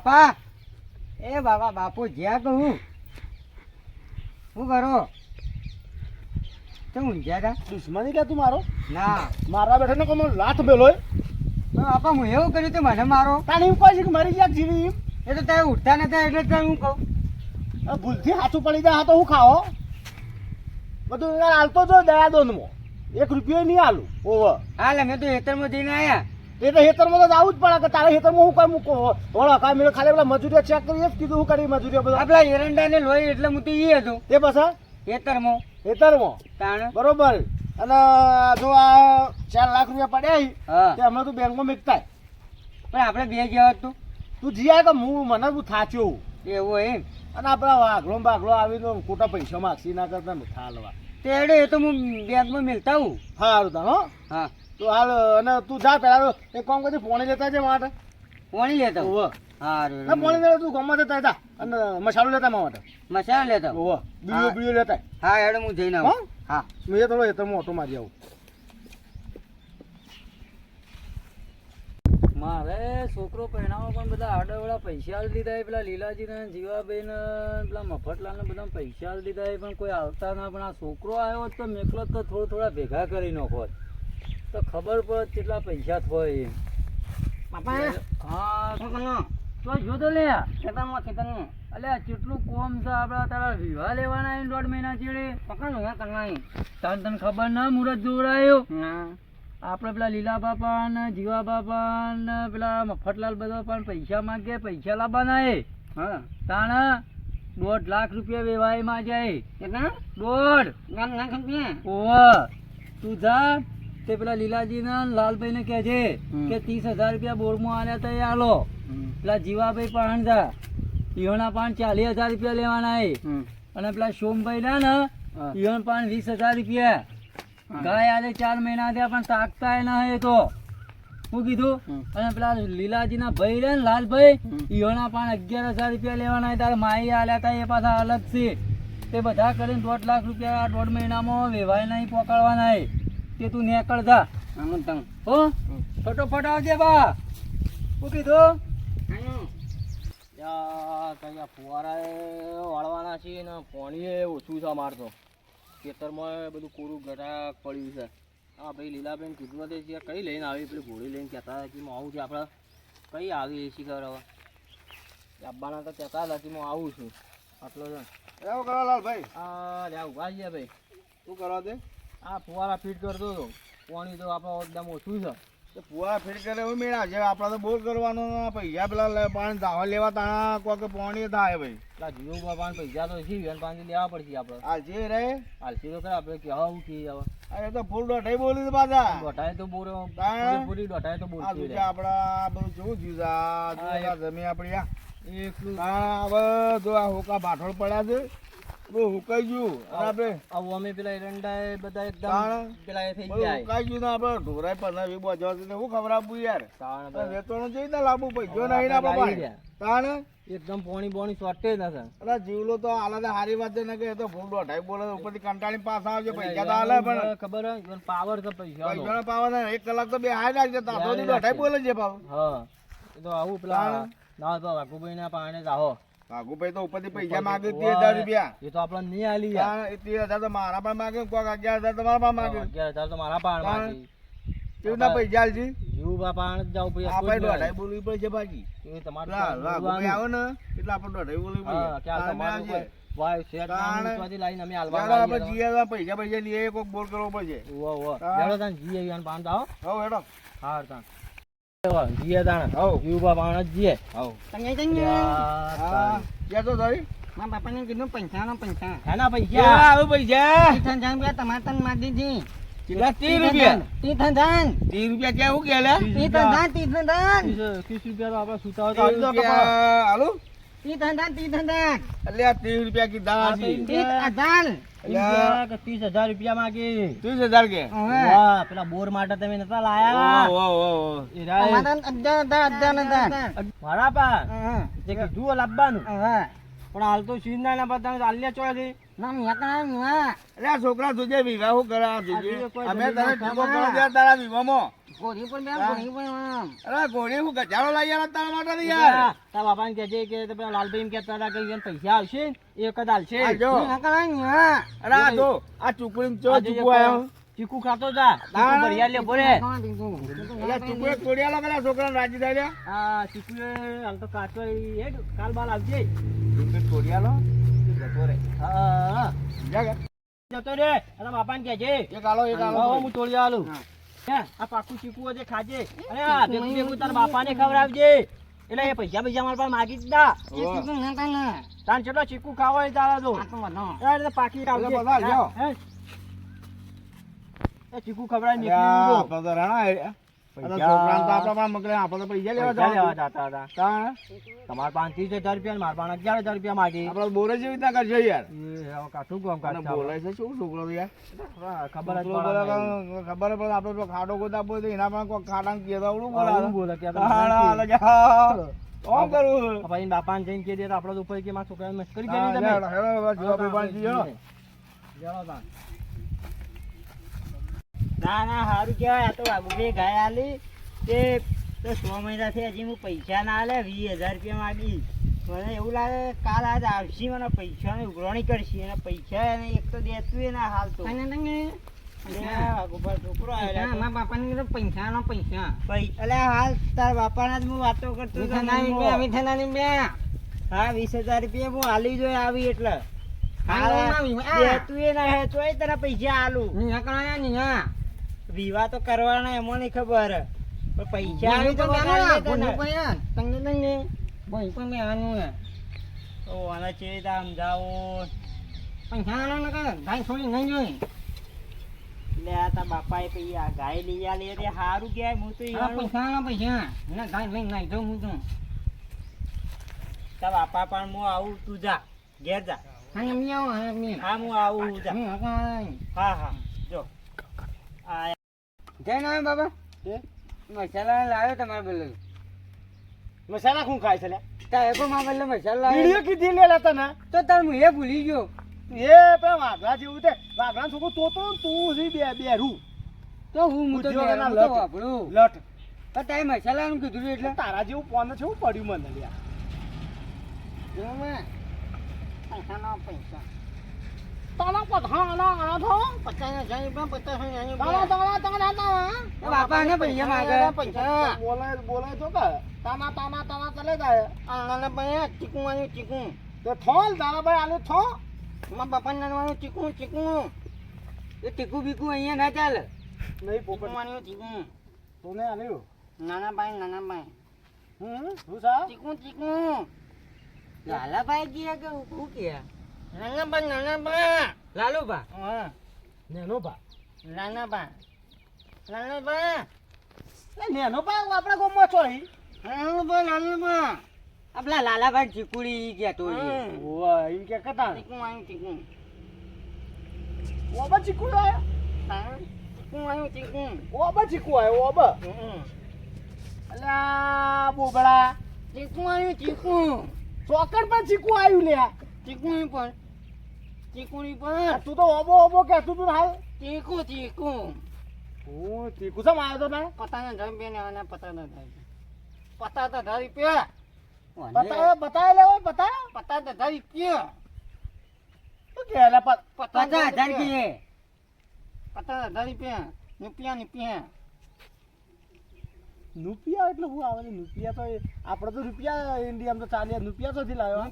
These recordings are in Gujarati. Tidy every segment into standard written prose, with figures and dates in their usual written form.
બાપા એ બાપા બાપુ જ્યાં કહું શું કરો શું ઊંઝ્યા તા દુશ્મની કે તું મારો ના મારા બેઠા ને કોમ લાથ બેલો તો બાપા હું એવું કર્યું તો મને મારો તાને એમ કહે છે કે મારી યાદ જીવી એ તો તમે ઉઠતા નતા એટલે જ હું કહું ભૂલથી હાથું પડી જાય હા તો હું ખાઓ બધું યાર હાલતો જો દયા દોનમાં 1 રૂપિયો નહીં હાલું ઓવર હાલ અમે તો ખેતરમાં જઈને આવ્યા એ તો હેતરમાં તો જવું જ પડે કે તારે હેતરમાં હું કઈ મૂકો વળો કાંઈ મેં ખાલી પેલા મજૂરીઓ ચેક કરી કીધું હું કરી મજૂરીઓ બધા આપણા એરંડા ને લોહી એટલે હું તો ઈ હતો તે પછી ખેતરમાં હેતરમાં તાણ બરોબર અને જો આ 4 લાખ રૂપિયા પડ્યા હા તે હમણાં તું બેંકમાં મૂકતા પણ આપણે બે જેવા તું તું જીયા કે હું મને તું થાચ્યો એવું એમ અને આપણા વાઘલો બાઘલો આવીને ખોટા પૈસા માગસી ના કરતા ને થાલવા તેડે એ તો હું બેંકમાં મિલતા હું સારું તાર હો હા તો હાલ અને તું જા પેલા એક કામ કરી પોણી લેતા છે માટે પાણી લેતા હું ઓવ સારું ના પોણી લેતા તું ગામમાં જતા હતા અને મસાલો લેતા મારા માટે મસાલા લેતા હું. ઓવ બીજો બીજો લેતા હા હેડ હું જઈને આવું હા મેં થોડો હેતરમાં ઓટો મારી આવું મારે છોકરો પહેણાવો પણ બધા આડાવડા પૈસા આલી દીધા પેલા લીલાજીને જીવાભાઈને પેલા મફતલાલને બધા પૈસા આલી દીધા પણ કોઈ આવતા ના પણ આ છોકરો આવ્યો તો મેકલો તો થોડા ભેગા કરી નાખો તો ખબર પડે કેટલા પૈસા થાય એમ બાપા હા છોકરાનો તો જો તો લે ખેતરમાં અલ્યા કેટલું કોમ છે આપડા તારા વિવાહ લેવાના 1.5 મહિના ચેડે પકડનું હે કરવાની તને ખબર ના મુહૂર્ત જોડાયો ના આપણે પેલા લીલા બાપા ને જીવા બાપા ને પેલા મફતલાલ બધા પણ પૈસા માંગે પૈસા લાવવાના એ હા તાણ 1.5 લાખ રૂપિયા વેવાય માં જાય કેટલા 1.5 લાખ રૂપિયા ઓહ તું જા તે પેલા લીલાજી ને લાલભાઈ ને કહે છે કે 30,000 રૂપિયા બોરમાં આલ્યા તો એ આલો પેલા જીવાભાઈ પણ જા ઈહોના પણ 40,000 રૂપિયા લેવાના એ અને પેલા સોમભાઈ ના ને ઈહોન પણ 20,000 રૂપિયા ગાય આલે 4 મહિના થયા પણ તાકતા ના હે તો હું કીધું અને પેલા લીલાજી ના ભાઈ રે ને લાલભાઈ ઈહોના પણ 11,000 રૂપિયા લેવાના તારે માઈ આલ્યા તા એ પાછા અલગ છે તે બધા કરીને 1.5 લાખ રૂપિયા 1.5 મહિનામાં વેવાય નહીં પકડવાના હે તે તું નેકળ જા હો ફટોફટ આવજે બા હું કીધું કયા ફુવારા વાળવાના છે ને પાણી ઓછું છે મારતો ખેતરમાં બધું કોરું ગટાક પડ્યું છે હા ભાઈ લીલાબેન કીધું નથી છે કઈ લઈને આવી પેલી ઘોડી લઈને કહેતા હતા કે હું આવું છું આપણે કઈ આવી એસી ખબર હવે આવવાના તો કહેતા હતા કે હું આવું છું આટલો છે એવું કરો લાલભાઈ હા લ્યા ઉભા છે ભાઈ શું કરવા દે આ ફુવારા ફીટ કરતો હતો પાણી તો આપણે એકદમ ઓછું છે તો ફુવા ફેર કરે એવું મેળા છે આપડે તો બોર કરવાનો પૈસા પેલા પાણી દાવા લેવા તાણા કોઈ પાણી થાય ભાઈ પેલા જીવો બાપાને પૈસા તો છે પાણી લેવા પડશે આપણે આ જે રે હાલસી તો કરે આપણે કહેવા ઉઠી હવે અરે તો ફૂલ દોઢાઈ બોલી પાછા દોઢાય તો બોર પૂરી દોઢાય તો બોર આ શું છે આપડા બધું જોવું જ્યું છે આ જમી આપડી આ એકલું હવે જો આ હોકા બાઠોળ પડ્યા છે બધું હુકાઈ ગયું અને આપડે આવું અમે પેલા એરંડા બધા એકદમ તાણ પેલા એ થઈ બધું જાય હુકાઈ ગયું ને આપડે ઢોરાય 15-20 બોજવા છે હું ખબર આપું યાર તાણ ભાઈ. વેતવાનું જોઈ ને લાવવું પૈસો નહીં ને આપડે લાવી પાણી. રહ્યા. તાણ એકદમ પોણી બોણી શોર્ટેજ નથી અરે જીવલો તો હાલે હારી વાત છે ને કે એ તો ફૂલ દોઢાઈ બોલે ઉપરથી કંટાળી પાસ આવજો પૈસા તો હાલે પણ ખબર પાવર તો પૈસા પૈસાનો પાવા ને 1 કલાક તો બે હાઈ લાગશે તાતો ની દોઢાઈ બોલે છે પાવ હા એ તો આવું પેલા ના તો વાકુભાઈ ના પાણી જ આવો ભાગુભાઈ તો ઉપરથી પૈસા માગે 13,000 રૂપિયા એ તો આપણે નહીં આલી યાર 13,000 તો મારા પણ માગે કોક 11,000 તમારા પણ માગે 11,000 તો મારા પાણ માંથી કેવડા પૈસા આલજી જીવ બાપા આણ જ જાવ પછી આપણે દોઢાઈ બોલવી પડશે બાકી એ તમારે ભાગુભાઈ આવો ને એટલે આપણે દોઢાઈ બોલવી હા પડશે ક્યાં તમારું કોઈ વાય શેર નામથી લાઈન અમે હાલવા આપણે જીયા પૈસા લઈએ કોક બોલ કરવો પડશે ઓ ઓ લેડો તાન જીએ યાન પાન દાઓ હો હેડો હાર તાન જીએ તાન હો જીવ બાપા આણ જ જીએ હો તંગે તંગે હા ક્યાં તો થઈ મારા બાપાને કીધું પૈસા એના પૈસા આવે પૈસા 30,000 રૂપિયા તમારે તને મારી દીધી કેટલા 30 રૂપિયા 30,000 30 રૂપિયા ક્યાં હું ગયેલા 30,000 30 રૂપિયા તો આપણે સુતા 30 રૂપિયા હાલો 30,000 એટલે આ 30 રૂપિયા કીધા છે 30,000 30,000 રૂપિયા માંગે 30,000 કે વાહ પેલા બોર માટે તમે નતા લાયા ઓહો એ રાય તમારા 11,000 મારા પા હા જે કીધું લાવવાનું પણ હાલ તો સીન ના બધા ચાલ્યા ચોથી ના મેકણા ના એટલે આ છોકરા જોજે વિવાહ હું કરે આ જોજે આ કોઈ અમે જલ્દી તને ના ટીકો ખાવા. કરો યાર તારા વિવાહમાં ગોળી પણ હા. ગોળી પણ આમ અરે ઘોડી હું ગજારો લઈ આવ્યા તારા માટે તો યાર તારા બાપાને કહેજે કે તે પેલા લાલભાઈ એમ કહેતા હતા કે એને પૈસા આવશે ને એ વખત હાલશે આ જો મેકણા ના અરે આ જો આ ચૂકડી ચો આ જે ચૂકુ આવ્યો ચીકુ ખાતો જા ચીકુ ભરિયા લે બોલે એટલે ચૂકુ એક તોડી આલો પેલા છોકરાને રાજી થઈ રહ્યા આ ચીકુ હાલ તો કાચો હેડ કાલ બાલ આવજે ચૂકુ તોડી આલો જતો રે હા જા કે જતો રે અને બાપાને કહેજે એક આલો એક આલો હું તોડી આલું હે આ પાકું ચીકુ છે ખાજે અરે આ ભેગું ભેગું તારા બાપાને ખવડાવજે એટલે એ પૈસા મારા પાસે માગી જ ના તાન ચલો ચીકુ ખાવો હોય તારા જો એટલે પાકી આવજે એટલે બધા લ્યો. હે? એ ચીકુ ખવડાવી અલ્યા, નીકળી આપણે તો રાણા અરે છોકરાને તો આપણા પાસે મગલે આપણે તો પૈસા લેવા પૈસા લેવા જવા જતા હતા તાણ તમારા પાંચ 30,000 રૂપિયા મારા પાસે 11,000 રૂપિયા માગી આપણે બોલે જેવી રીતના કરશો યાર એ હવે કાઠું કામ અને કાઢતા બોલે છે શું છોકરો તો યાર ખબર જ છોકરો પડે બોલે નહીં. તો ખબર જ પડે આપણે તો ખાડો ગોતા બોલે તો એના પાસે કોઈ ખાડાને કહેતા આવડું બોલે આવું બોલે કે આપણે હાડા, નથી. હાલે જા. શું કરું આ ભાઈ બાપાને જઈને કહી દે તો આપણે તો ઉપર કે મારા છોકરાને મસ્કરી કરી હા, તમે હેડો, હેડો, હેડો, જુઓ ભાઈ પાણી પીઓ. જાઓ તાન. ના ના સારું કહેવાય આ તો બાબુભાઈ ગાય આલી તે 6 મહિનાથી હજી હું પૈસા ના આલે 20,000 રૂપિયા માગી મને એવું લાગે કાલ આજ આવશે મને પૈસાની ઉઘરાણી કરશે અને પૈસા એને એક તો દેતું ના હાલ તો છોકરો અલ્યા હાલ તાર બાપાના જ હું વાતો કરતો હતો. હા 20,000 રૂપિયા હું હાલી જોઈ આવી એટલે દેતું એ ના હે તોય તને પૈસા આલું વિવાહ તો કરવાના એમાં નહીં ખબર પણ પૈસા આવી તો આને ચેવી રીતે સમજાવું લે આ તારા બાપાએ પછી આ ગાય લઈ આલી એટલે સારું કહેવાય હું તો ઈવાનું- તારા બાપા પણ હું આવું તું જા ઘેર જા હા હું આવું જા હા હા જો આ જય નારાયણ બાબા હે? મસાલા લાવ્યો તમારા બદલે મસાલા શું ખાય છે લે તારે પણ મારા બદલે મસાલા બીડીઓ લાવ્યો કીધી લે લે તને તો તાર હું એ ભૂલી ગયો એ પેલા વાઘરા જેવું તે વાઘરા છોકરો તોતો ને તું જી બેરું તો હું તો બુદ્ધિવાળાના બેરો તો લટ. વાપરું લટ પણ તારે મસાલાનું કીધું એટલે તારા જેવું પોન છે એવું પડ્યું મને લ્યા બાપાને પૈસા માંગે બોલાય બોલાય તો કે તાના તાના તાના ચલે જાય તે થોલ તારા ભાઈ આલે થો એ ટીકુ બીકુ અહીંયા ના ચાલે નહીં પોપટ તું ને આલ્યું શું સા લાલાભાઈ ગયા કે હું કે લાલુભા નેનો ભા એ નેનો ભાઈ આપણા ગામમાં છો ઈ આપલા લાલાભાઈ ચીકુડી ગયા તો ઓવા ઈ કે કતા ઓબા ચીકુ આયા ઓબા ચીકુ આયો ઓબા અલ્યા બોબડા ચોકડ પર ચીકુ આવ્યું લે તું તો ઓબો ઓબો કે તું હાલ હું ચીકુ સમ આવ્યો તો ને બતાય બતાય લે ઓય બતાય તું કે લે 50,000 કીએ નુપિયા એટલે હું આવે નુપિયા તો આપણે તો રૂપિયા ઇન્ડિયામાં તો ચાલે નુપિયા તો થી લાવ્યો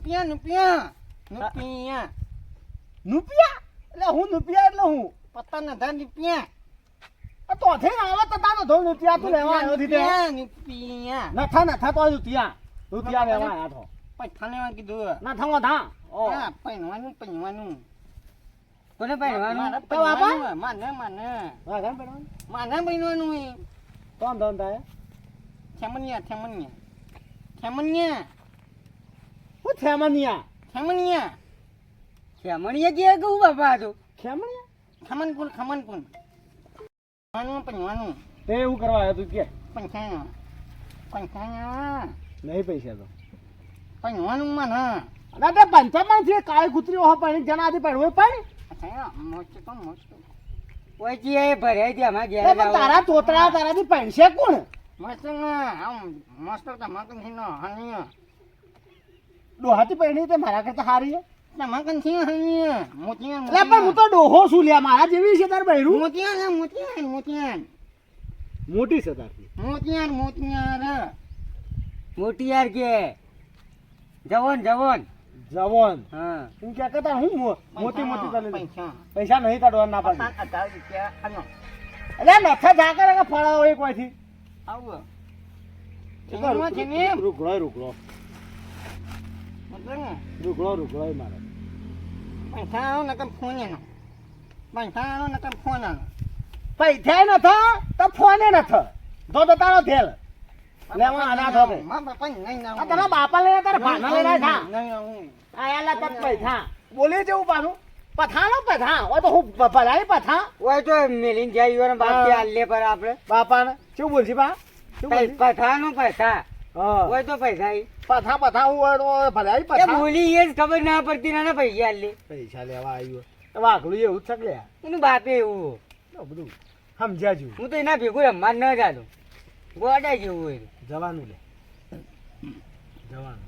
નુપિયા એટલે હું નુપિયા એટલે હું આ તો થઈ આવે તો તાનો ધો નુપિયા તું લેવા આવ્યો થી તે નથા નથા તો નુપિયા નુપિયા લેવા આયા તો નથા નથા ઓ કોને પહેરવાનું તો બાપા માને હા ગામ પડવાનું માને બનવાનું તો આમ ધન થાય થેમનિયા હું થેમનિયા શ્યામણીએ ગયા કે હું બાપા હતો ખેમણિયા ખમનપુન પંચવાનું તે એવું કરવા આવ્યો તું કે પંચાયા નહીં પૈસા તો પંચવાનું મને અને તે પંચાયતમાં જે કાળી કૂતરી ઓહો પાણી જણા આથી પડવું પાણી પછી એ ભરાઈ દે અમારા ઘેર એ પણ તારા તોતરા તારાથી પૈણશે કોણ ડોહાથી પૈણી તે મારા કરતા હારી એટલે પણ હું તો ડોહો છું લ્યા મારા જેવી છે તાર બૈરું મોટી છે તારથી મોટી યાર કે જવન જવાન હા એમ કે કહેતા હું મોટી મોટી કરી પૈસા નહીં કાઢવા ના પાડી 18,000 રૂપિયા એટલે નખા જા કરે કે ફળાવો એક વાયથી આવું રૂગળો મારે પૈસા નથા તો ફોને નથ તો તારો થેલ લેવા અનાથ હવે આ તારા બાપા લઈને તારા ભાના લઈને થા આયાલા તક પૈસા બોલે જેવું પાછું પથાનો પથા ઓ તો હું ભલાઈ પથા ઓય તો મેલીન જાય ઈવન બાપ કે આલે પર આપણે બાપાને શું બોલছি બા શું બોલছি પઠાનો પૈસા હા ઓય તો પૈસા ઈ પથા હું ઓળો ભલાઈ એ પથા બોલી એ જ ખબર ના પડતી ના પૈસા આલે પૈસા લેવા આવ્યો વાઘલું એવું જ છક લે એનું બાપે એવું બધું સમજ્યા જેવું હું તો એના ભેગું રમવા ન જાતો ગોડા જેવું હોય જવાનું લે જવાનું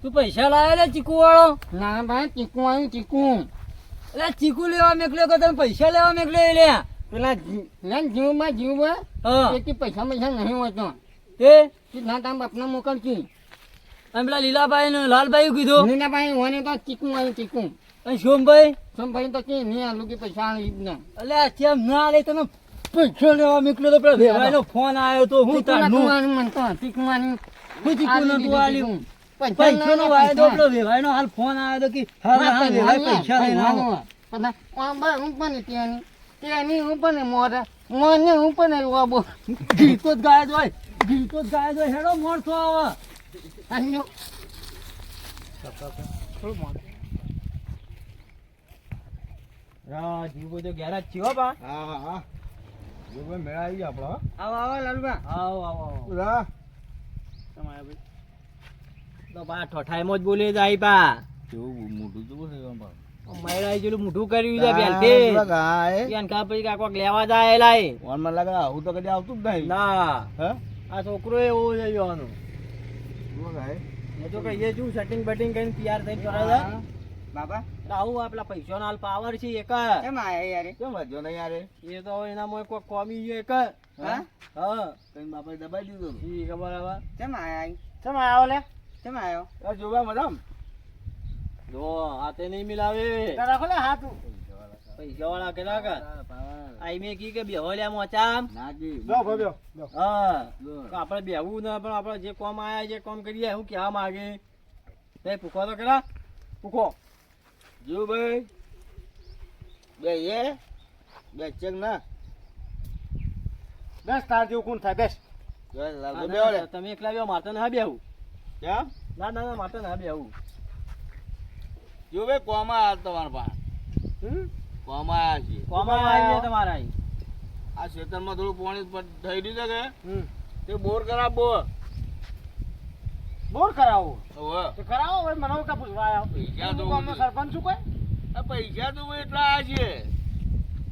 તું પૈસા લાવે લે ચીકુ વાળો એટલે ચીકુ લેવા મેકલ્યો કે તમે પૈસા લેવા મેકલ્યો લે હા પૈસા નહીં હોતો તે ના તારા બાપને મોકલતી અને પેલા લીલાભાઈ ને લાલભાઈ કીધું નીનાભાઈ હોને તો ચીકું આવ્યું ચીકું અને સોમભાઈ ભાઈ તો કે નહીં આલું કે પૈસા આવી જ ના એટલે કેમ ના લે તમે પૈસા લેવા મેકલ્યો તો પેલા ભેવાઈ નો ફોન આવ્યો તો હું તારનું હું ચીકુ નતું આલ્યું પૈસા નો વાયદો પેલો ભેવાઈ નો હાલ ફોન આવ્યો તો કે હાલ ભેવાઈ પૈસા લઈને આવો ગીતો જ ગાય જ હોય હેડો મોણસો આવે જીવો તો ઘેર જ છીએ હો બા હા જો ભાઈ મેળા આવી ગયા આપણો આવો લાલબા આવો રા તમારે ભાઈ તો બા ઠઠાઈમાં જ બોલે જાય બા કેવું મોટું તો બોલે મૈરાઈ જેલું મોઢું કર્યું છે બેલતે કેન કા પછી કાકોક લેવા જાય લાય ઓન મને લાગે આવું તો કદી આવતું જ નહીં ના હે આ છોકરો એવો છે યોનો ગાય એ તો કહીએ છું સેટિંગ બેટિંગ કરીને તૈયાર થઈને કરે છે બાબા આવું આપલા પૈસા ના પાવર છે એક કેમ આયા યાર કેમ વધ્યો નહીં યાર એ તો એના મોય કોઈ કોમી છે એક હા હા કઈ બાપા દબાઈ દીધું ઈ ખબર હવે કેમ આયા કેમ આવ્યો લે કેમ આયો આ જોવા મજામ જો હાથે નહીં મિલાવે રાખો લે હાથ પૈસા વાળા કેલા કા આઈ મે કી કે બેહો લે મોચામ નાજી જો ભવ્યો હા તો આપણે બેહવું ના પણ આપણે જે કોમ આયા જે કોમ કરીએ હું કહેવા માંગે તે પૂખો તો કેલા પૂખો જો ભાઈ બે ચેક ના 10 તાર જેવું કોણ થાય બેસ તમે એકલા બેહો મારતા ના બેહું કેમ ના મારતા ના બેહું જો ભાઈ કોમાં આ તમારા પાસે કોમાં આયા છે કોમાં આવી તમારા અહીં આ ખેતરમાં થોડું પાણી થઈ રહ્યું છે કે તે બોર કરાવ બોર કરાવો હવે તે કરાવો ભાઈ મને કા પૂછવા આવ્યો પૈસા તો ગામનો સરપંચ છું કોઈ આ પૈસા તો એટલા આ છે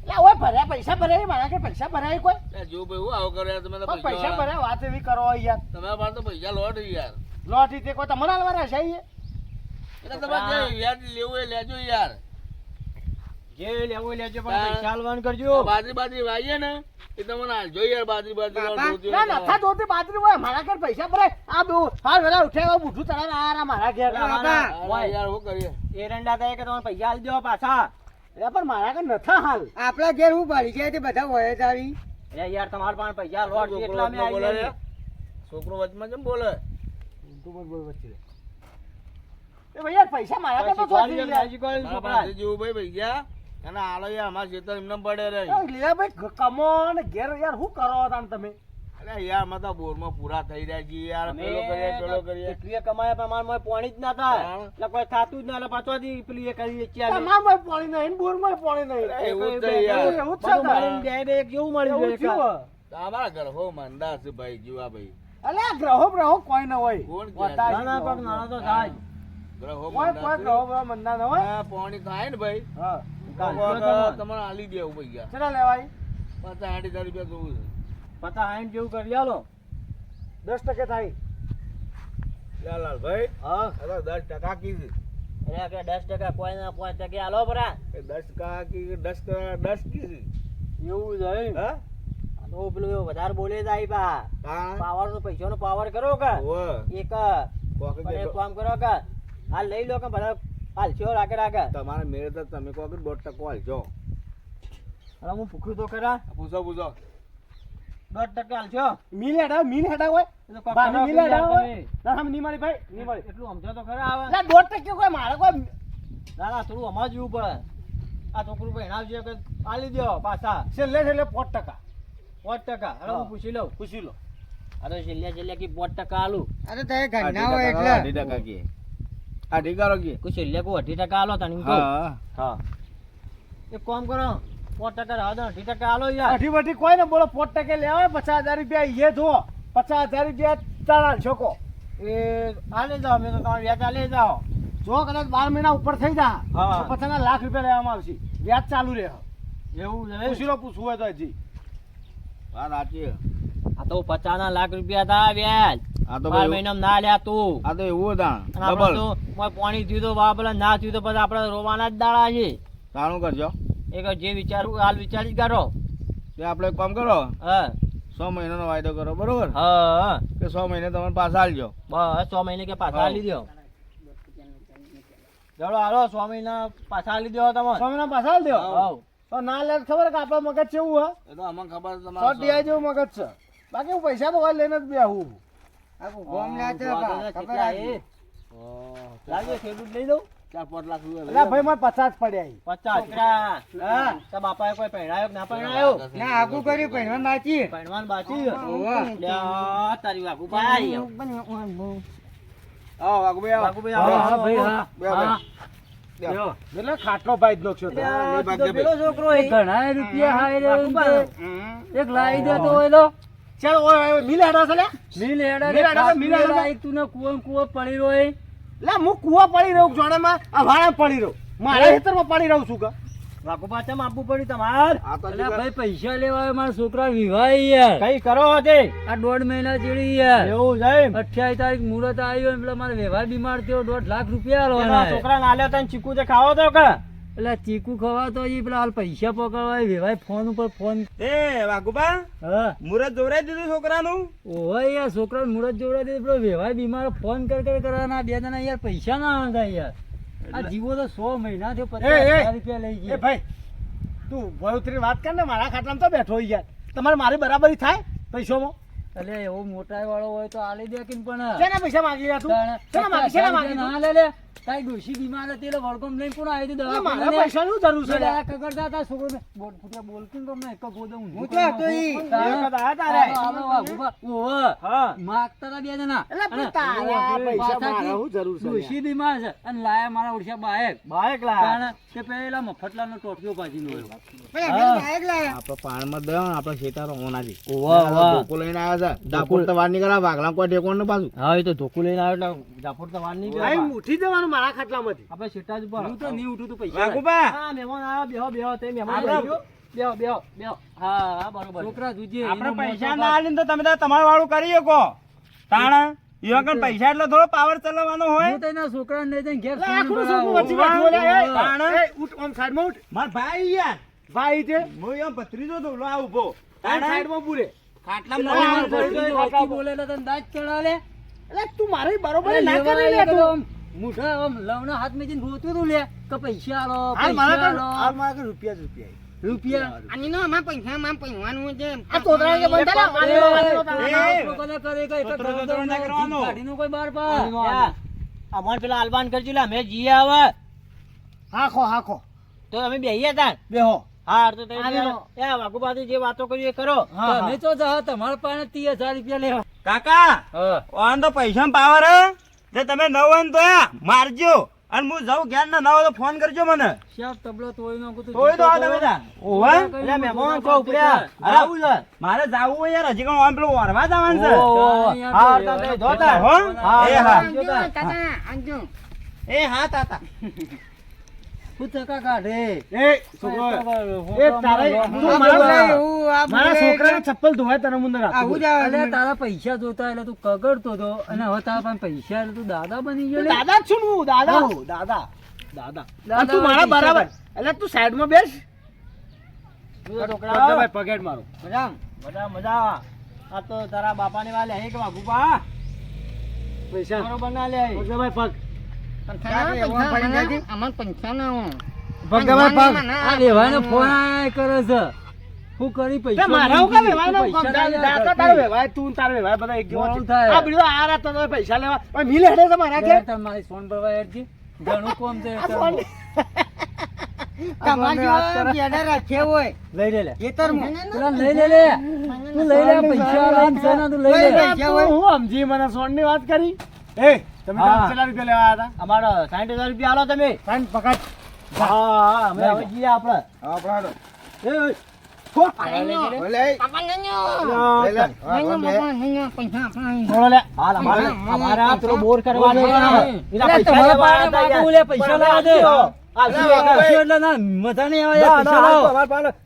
યા ઓય ભર્યા પૈસા ભર્યા મારા કે પૈસા ભર્યા કોઈ જો ભાઈ હું આવો કરે તમે તો પૈસા ભર્યા વાત એવી કરો યાર તમારા પાસે તો પૈસા લોટ યાર લોટ તે કોઈ તમને આલવાના છે એટલે તમારે યાર લેવું એ લેજો યાર જે લેવું લેજો પણ પૈસા આલવાનું કરજો બાજરી વાઈએ ને એ તમને આલજો યાર બાજરી ના નથા જોતી બાજરી હોય મારા ઘર પૈસા ભરાય આ બહુ હાલ વેલા ઉઠે બુઠું ચડાવે આ મારા ઘેર યાર હું કરીએ એરંડા થાય કે તમને પૈસા આલી દેવા પાછા એટલે પણ મારા ઘર નથા હાલ આપણા ઘેર હું પાડી ગયા તે બધા હોય જ આવી એ યાર તમારા પાસે પૈસા લોટ છે એટલા મે આવી છોકરો વચમાં કેમ બોલે તું મત બોલ વચ્ચે એ ભૈયા પૈસા મારા ઘર તો પાસે જેવું ભાઈ ભૈયા અને આલો યાર અમારા ખેતર એમને પડે રે લીલા ભાઈ કમો ને ઘેર યાર શું કરો તાન તમે એટલે અરે યાર માં તો બોરમાં પૂરા થઈ રહ્યા છીએ યાર પેલો કરીએ પેલો કરીએ એટલી કમાયા પ્રમાણમાં પાણી જ ના થાય એટલે કોઈ થાતું જ ના એટલે પાછવાથી પેલી એ કરી ચાલે તમારમાં પાણી નહીં બોરમાં પાણી નહીં એવું જ છે યાર એવું જ છે બે બે એક જેવું મળી જાય તમારા ઘર હો મંદા છે ભાઈ જીવા ભાઈ અલે ગ્રહો બ્રહો કોઈ ન હોય કોણ નાના કોક નાના તો થાય ગ્રહો કોઈ કોઈ ગ્રહો બ્રહો મંદા ન હોય પાણી થાય ને ભાઈ હા તમારે આલી દેવું પૈસા ચલા લેવાય 50-60 રૂપિયા જોવું છે પતા હાઈન જેવું કરી આલો 10% થાય લાલ ભાઈ હા હવે 10% કીધું અરે કે 10% કોઈ ના 5% આલો પરા 10% કી 10 કીધું એવું જ હે હા તો પેલું વધારે બોલે જાય બા હા પાવર નો પૈસાનો પાવર કરો કે ઓવે એક કોક પણ એક કામ કરો કે આ લઈ લો કે બધા હાલશો રાખે તમારે મેળે તો તમે કહો કે 1% હાલજો હવે હું ભૂખ્યું તો ખરા પૂછો 1% હાલશો મિલ હેડા હોય એ તો કોક બાકી કરો મિલ કે હેડા યાર હોય તમે. ના હમ ની મારી ભાઈ ની મારી એટલું સમજો તો ખરા આવે લા 2% કોઈ મારે કોઈ ના ના થોડું સમજવું પડે આ છોકરું ભણાવજે કે આલી દો પાછા છેલ્લે 5%. 5% હવે હું પૂછી લઉં પૂછી લો અરે છેલ્લે કી 5% આલું અરે તે ઘરના હોય એટલે 2% કી આ ઢીકારો કી કોઈ છેલ્લે કોઈ 18% આલો તને એમ કહું. હા એક કામ કરો 5% રાહ દો 18% આલો યાર અઢી બઢી કોઈ ને બોલો 5% લેવાય 50,000 રૂપિયા એ જો 50,000 રૂપિયા તારા છોકો એ આલે જાઓ મેં તો તમારે વ્યાજ આલે જાઓ જો કદાચ 12 મહિના ઉપર થઈ જા હા. તો પછીના લાખ રૂપિયા લેવામાં આવશે વ્યાજ ચાલુ રહે એવું છે પૂછી લો પૂછવું હોય તો હજી વાત સાચી આ તો 50 લાખ રૂપિયા થા વ્યાજ આ તો 12 મહિનામાં ના લ્યા તું આ તો એવું હતા અને આપણે તો મોય પાણી થયું તો વાપરે ના થયું તો પછી આપણે રોવાના જ દાડા છે તાણું કરજો એક જે વિચારું હાલ વિચારી જ કરો તે આપણે એક કામ કરો હા 6 મહિનાનો વાયદો કરો બરોબર હા કે 6 મહિને તમે પાછા આલજો બસ 6 મહિને કે પાછા આલી દો ચલો હાલો 6 મહિના પાછા આલી દો તમે સ્વામીના પાછા આલ દેવા હાવ તો ના લે તો ખબર કે આપણા મગજ કેવું હે એ તો અમને ખબર છે સો તમારે ડીઆઈ જેવું મગજ છે બાકી હું પૈસા તો હોય લઈને જ બેહું આખું ગોમ લે છે વાંધો બા, નથી, ખબર કેટલા આવી. એ? લાવજો ખેડૂત લઈ દઉં 4-5 લાખ એટલે રૂપિયા ભાઈ મારે 50 પડ્યા 50 હા તો બાપાએ કોઈ પહેણાયો કે ના પહેણાયો ના આગું કર્યું પહેરવા નાચી પહેણવાન બાકી ઓહો. લ્યા, તારી વાઘુભાઈ આવો વાઘુભાઈ આવો વાઘુભાઈ હા, આવો. ભાઈ, હા. બે ભાઈ. લ્યો. એટલે ખાટલો ભાઈ જ નોખ્યો તો. લ્યા, નહીં તું તો ભાગ્ય પેલો છોકરો એ. ઘણા રૂપિયા હાય રે વાઘુભાઈ. એક લાવી દેતો હોય તો ચાલ ઓય ઓય મિલ હેડા છે લે મિલ હેડા મિલ હેડા, મિલ હેડા. લાયક તું ને કુવો પડી રહ્યો લે હું કુવા પડી રહ્યો જોડામાં આ વાળા પડી રહ્યો મારા ખેતરમાં પડી રહું છું કે વાઘુભા ચમ આપવું પડ્યું તમાર આ તો અલ્યા જીગર- ભાઈ પૈસા લેવા આવે મારા છોકરા વિવાહ યાર કઈ કરો તે આ 1.5 મહિના ચડી યાર એવું છે 28 તારીખ મુહૂર્ત આવ્યો એટલે મારે વ્યવહાર બીમાર થયો 1.5 લાખ રૂપિયા આલવાના છોકરા ના લ્યો તને ચીકુ તે ખાવો તો કે એટલે ચીકુ ખવાતો ઈ પેલા હાલ પૈસા પકડવા વેવાય ફોન ઉપર ફોન એ વાઘુબા હા મુરત જોવરાઈ દીધું છોકરાનું ઓય યાર છોકરા મુરત જોડે દે પેલો વેવાય બીમાર ફોન કરવાના બે જણા યાર પૈસા ના આવતા યાર આ જીવો તો 100 મહિના થયો 50,000 રૂપિયા લઈ એ ગયા ભાઈ તું ભયઉતરી વાત કર ને મારા ખાટલામાં તો બેઠો હોય યાર તમારે મારી બરાબરી થાય પૈસામાં એટલે એવો મોટા વાળો હોય તો આલી દે કે પણ શેના પૈસા માંગી રહ્યા તું શેના માંગી તું? ના લે લે તારી ડોશી બીમાર હતી એટલે વળગમ લઈને કોણ આવી એટલે દવા મારા પૈસાની શું જરૂર છે લે? કગડતા હતા છોકરો બોલ ફૂટ્યા બોલતું તો મેં એક ગોદા હું તો હતો ઈ. હા માગતા હતા બે જણા એટલે પણ અને તારા પૈસા મારા શું જરૂર છે લે? ડોશી બીમાર છે અને લાયા મારા ઓળશા બાયક લાયા તે પેલા મફતલાનો ટોટિયો પાજીનો આવ્યો પેલા ઘર બાઈક લાયા. આપણે પાણમાં દે આપણે ખેતરો હોનાજી વાહ ધોકો લઈને આવ્યા છે ડાકોર તો વાર નીકળ્યા વાઘલા કોઈ ઠેકોણ ન પાછું હા એ તો ધોકું લઈને આવ્યો એટલે જાફર તો વાર નહીં આ ઉઠી જવાનું મારા ખાટલામાંથી આપણે સીટા જ ઉપર હું તો નહીં ઉઠું તું પૈસા વાઘુબા હા મહેમાન આવ્યો બેહો તે મહેમાન આપણે- આવ્યો બેહો હા હા બરોબર છોકરા જોજે આપણે પૈસા ના આલીને તો તમે તાર તમારું વાળું કરી શકો તાણા ઈવા કણ પૈસા એટલે થોડો પાવર ચલાવવાનો હોય હું તેના છોકરાને લઈ જઈને ઘેર લે, ફોન આખું કરાવો. છોકરું વચ્ચે બેઠું હોય લે. તાણા? એ, ઉઠ, આમ સાઈડમાં ઉઠ. માર ભાઈ યાર ભાઈ છે હું એમ ભત્રીજો તો લો આ ઉભો આમ તાણા? સાઈડમાં ઊભું રે. ખાટલામાં પેલા ના મારા આલીને ભાઈ વચ્ચે બોલે એટલે તને દાંત ચડાવે. એટલે તું મારી બરોબર અરે ના લેવા કરી લે આવ્યા તું. આમ મૂઠા આમ લવના હાથ મેં રોતું તું લે કે પૈસા આલો હાલ મારા પૈસા કણ- આલો હાલ મારા કણ રૂપિયા જ રૂપિયા. રૂપિયા આ તોતરા કે બંધ થા, મારી લો, મારી લો, તારા. એ, લોકો ના કરે કે એક તો જ તો ના કરવાનો. ગાડીનું કોઈ બાર પા અમાર પેલા આલબાન કરજો લે અમે જીએ આવે હાખો હાખો તો અમે બેહીએ તા બેહો હા તો આ લેવો. એ વાઘુબાજી જે વાતો કરી એ કરો તમે તો જા તમારા પાસે 30,000 રૂપિયા લેવા કાકા હા ઓન તો પૈસા પાવર જે તમે ન હોય ને તો મારજો અને હું જાઉં જ્ઞાન ના હોય તો ફોન કરજો મને શાક તબલો તોય નાખું તો તોય તો આ તમે તા ઓવે એટલે મહેમાન છો ઉપડ્યા અરે આવું છે મારે જાવું હોય યાર હજી કોણ ઓન પેલું વરવા જવાનું છે હા તો તે જોતા હો એ હા એ હા તાતા શું ટકા કાઢે એ છોકરો એ તારે તું મારા છોકરાને ચપ્પલ ધોવાય તને મુંદર આપું. અલે તારા પૈસા જોતા એટલે તું કગડતો હતો અને હવે તારા પાસે પૈસા એટલે તું દાદા બની ગયો લે. દાદા જ છું ને હું દાદા હું દાદા દાદા દાદા તું મારા પૈસા બરાબર ભાઈ. એટલે તું સાઈડમાં બેસ છોકરા ભાઈ પગેડ મારો મજા મજા મજા આ તો તારા બાપાની વાલે હે કે વાઘુબા પૈસા બરોબર ના લે પગેભાઈ પગ ભગવાન પગ આ લેવાનો ફોન આયા કરે છે હું કરી તે પૈસા મારા હું કામ વેવાય ના પૈસા કામ ના દાતા કરતી. તારો વેવાય તું તારે વેવાય બધા એક જેવા મોડું છે. થાય. આ બીજો આ રાત તો પૈસા લેવા ઓય મિલે હેડે છે મારા કે યાર તમારી સોન ભરવા યારજી ઘણું કોમ છે આ ફોન લઈ લે લે પેલા લઈ લે લે તું લઈ લે પૈસા લઈને છે ને તું લઈ લે હું સમજી મને સોન ની વાત કરી એ તમે હા. કેટલા રૂપિયા લેવા આવ્યા હતા અમારો 60,000 રૂપિયા આલો તમે ફાઈન પકડ હા અમે હવે જઈએ આપણે એ ઓય. થોડો લે હાલ અમારે આ પેલો બોર કરવાનો છે. એના અરે પૈસા તમારા લેવા પાસે આવ્યા માગું લે, પૈસા લાવવા દે. આવશે, પૈસા એટલે ના મજા નહીં આવે યાર, પૈસા લાવો.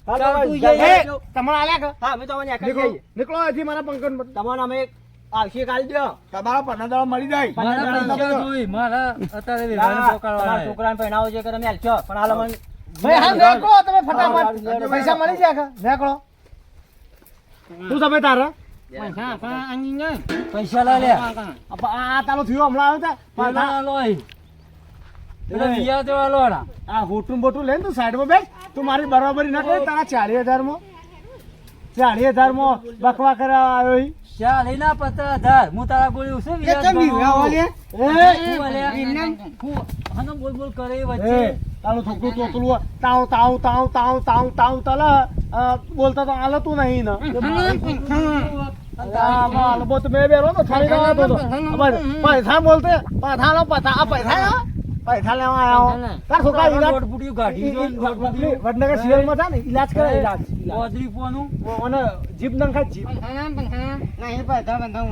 ચાલ તું જઈ એ આવ. તમારે આલ્યા કે હા અમે તો હવે નીકળી નીકળો જઈએ નીકળો અહીંથી મારા પંકજ તમને અમે આવશે કાલ દો તમારા 15 મળી જાય મારા પૈસા જોઈ, મારા અત્યારે વિવાહને તમારા પકડવાના છે. છોકરાને પહેરાવો છે કે તમે હાલશો પણ હાલ અમને ભાઈ હા નીકળો તમે હા, ફટાફટ પૈસા મળી જાય કે નીકળો તું તમે તારા પૈસા લા લે. આ તારો થયો હમણાં આવ્યો તા પેલા લોય. પેલા વિયા દેવા લોડા. આ હોટું બોટું લઈને તું સાઈડમાં બેસ તું મારી બરાબરી ના કરી તારા 40,000 માં 40,000 માં બકવા કરવા આવ્યો ઈ. ચા લઈને આ 50,000. હું તારા બોલ્યું શું વિયાજ ભરવાનું? એ હું અલ્યા, હું આનો બોલ બોલ કરે એ વચ્ચે. એ તારું છોકરું તોતલું તાવ તાવ તાવ તાવ તાવ તાવ તલા બોલતા તો હાલતું નહીં ને મેં બેરો તો ખાલી ના હતો પૈસા બોલતે પૈસા લો પૈસા આ પૈસા લો પૈસા લેવા આવ્યો તાર છોકરા ઈલાજ દોઢ ફૂટ્યું કાઢી દો ને, દોઢ ફૂટ્યું. વડનગર સિવિલ માં થાય ને ઈલાજ કરે ઈલાજ ઓદરી પોનું. અને જીભ નંખાય જીભ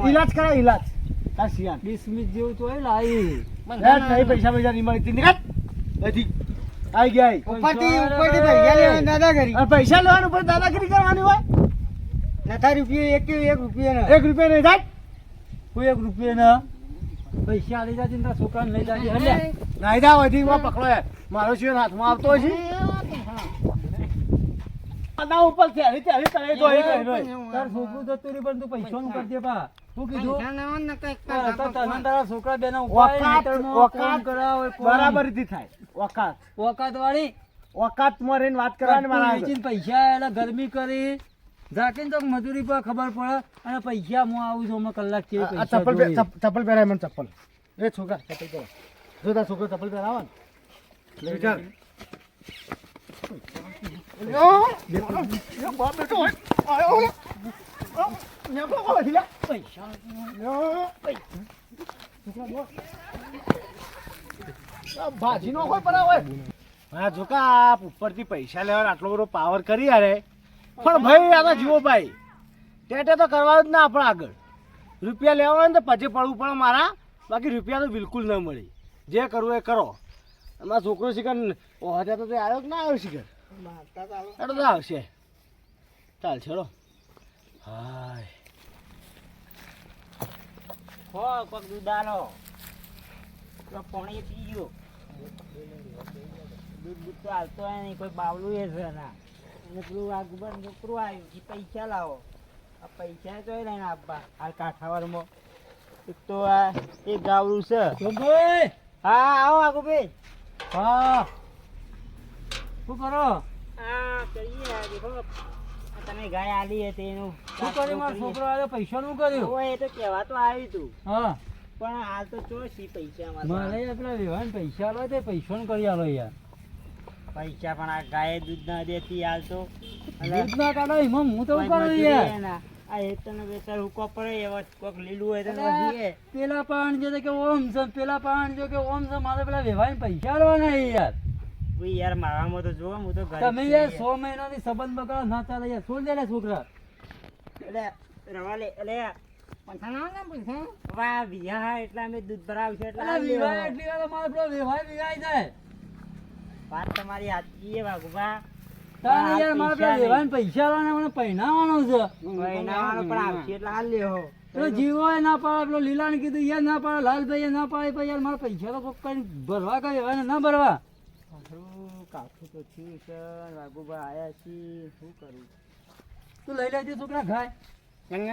ઈલાજ કરે ઈલાજ તાર સિયાન ડિસમિસ જેવું તો એ લાવી. નહીં પૈસા પૈસા નહીં મળી નીકળ એથી આઈ ગયા અને પૈસા લેવાનું ઉપર દાદાગીરી કરવાની હોય એક રૂપિયા નહીં થાય કોઈ 1 રૂપિયા ના પૈસા લઈ જાજે ને તારા છોકરાને લઈ જાજે. હલે. નાઈ દા વધી પકડો હે. મારો શિવન હાથમાં આવતો હશે આના ઉપર ચાલી ચાલી તળે તો એ કહી રહ્યો. તાર છોકરું જતું રહ્યું પણ તું પૈસાનું કરજે બા. શું કીધું? તો તને ને તારા છોકરા બેના ઉપાય વકાત મીટરમાં વકાત ફોન કરાવો, ફોન. બરાબરથી થાય વકાત વકાત વાળી વકાતમાં રહીને વાત કરવાની મારા આગળ. વેચીને પૈસા એટલે ગરમી કરી ઝાકીને તો મજૂરી પર ખબર પડે અને પૈસા હું આવું છું હમણાં કલાક છે આ પૈસા ચપ્પલ જોઈએ. ચપ્પલ પહેરાય મને ચપ્પલ એ છોકરા ચપ્પલ પહેરાય જો તાર છોકરો ચપ્પલ પહેરાવે ને લઈ જા ભાજી નો કોઈ બરાબર હા જોકા ઉપરથી પૈસા લેવાનો આટલો બધો પાવર કરી યારે પણ ભાઈ આ તો જીવો ભાઈ ટેટે તો કરવા જ ના આપણે આગળ રૂપિયા લેવા હોય ને તો પછી પડવું પડે મારા બાકી રૂપિયા તો બિલકુલ ન મળી જે કરવું એ કરો અમારા છોકરો શિખર ઓહત્યા તો તે આવ્યો કે ના આવ્યો શિખર એતો તો આવશે ચાલ છેડો હાય હો કોક દૂધારો પાણી પી ગયો દૂધ તો હાલતો નહીં કોઈ બાવલું એ છે ના અને પેલું આ ગુબર છોકરું આવ્યું કે પૈસા લાવો આ પૈસા તો લઈને આપવા હાલ કાઠાવાડમાં એક તો આ એક ગાવડું છે જોગભાઈ, હા આવો આગુભાઈ હા શું કરો? હા કરીએ આ દેખો આ તમે ગાય આલી હતી એનું શું કર્યું? મારો છોકરો આવ્યો પૈસાનું કર્યું. ઓય, એ તો કહેવા તો આવ્યું તું હા પણ હાલ તો ચો સી પૈસા મારે યાર પેલા વિવાહને પૈસા આલો તે પૈસાનું કરી આલો યાર. પૈસા પણ આ ગાય દૂધ ના દેતી હાલતો દૂધ ના કાઢો એમાં હું તો કોઈ કરું મજૂરી યાર હે ના. આ હેતરનો બેચાર હુકો પડે એવો કોક લીલું હોય તો વધીએ. પેલા પાણ જો કે ઓમ છે પેલા પાણ જો કે ઓમ છે મારે પેલા વ્યવહાર પૈસા આલવાના છે યાર ભાઈ યાર મારામાં તો જોવો હું તો ઘરે તમે યાર 100 મહિનાની સંબંધ બગાડો ના ચાલે યાર છોડ દે લે છોકરા એટલે રવા લે એટલે વાહ વિયા એટલા અમે દૂધ ભરાવશે એટલે અલા આ લ્યો. વિવાહ એટલી વાર મારે પેલો વ્યવહાર વિવાહ જાય વાત તમારી સાચી છે વાઘુભા. તારે યાર મારે પેલા પૈસા વ્યવહાર પૈસા આલવાના મને પહેણાવાનો છે મહિનાવાનો પણ આવશે એટલે હાલ લ્યો. પેલો જીવો એ ના પાડે પેલો લીલાને કીધું યાર ના પાડે લાલભાઈ ના પાડે પછી યાર મારા પૈસા તો કોક કરીને ભરવા કઈ વ્યવહાર ના ભરવા ખરું કાઠું તો થયું છે વાઘુભા આયા છીએ શું કરું. તું લઈ લેજે છોકરા ખાય મહિનો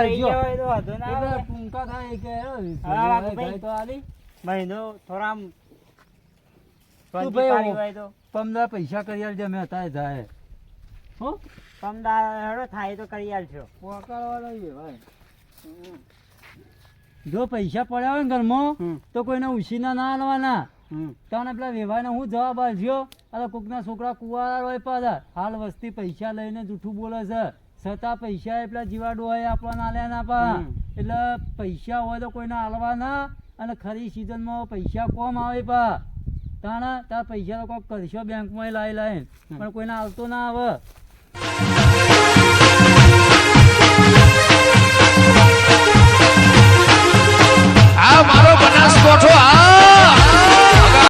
રહી ગયો હોય તો વાંધો ના આવે. ટૂંકા ખાય કે હા, વાઘુભાઈ. ખાય તો આલી મહિનો થોડા આમ તું શાંતિ ભાઈ પાડી હોય તો પમદાર પૈસા કરી આલજે અમે હતા જાય હો કમદાર હેડો થાય તો કરી આલશો. પોકાળવાળા એ ભાઈ જો પૈસા પડ્યા હોય ને ઘરમાં તો કોઈને ઉછીના ના આલવાના તાણે પેલા વ્યવહારને હું જવાબ આલજો અરે કોકના છોકરા કુવારા હોય પાછા હાલ વસ્તી પૈસા લઈને જૂઠું બોલે છે છતાં પૈસા એ પેલા જીવાડું હોય આપણને આલ્યા ના પા એટલે પૈસા હોય તો કોઈને આલવાના અને ખરી સિઝનમાં પૈસા કોમ આવે પા તાણા તાર પૈસા તો કોક કરશો બેંકમાં લાવી લાવીને પણ કોઈને આવતો ના આવે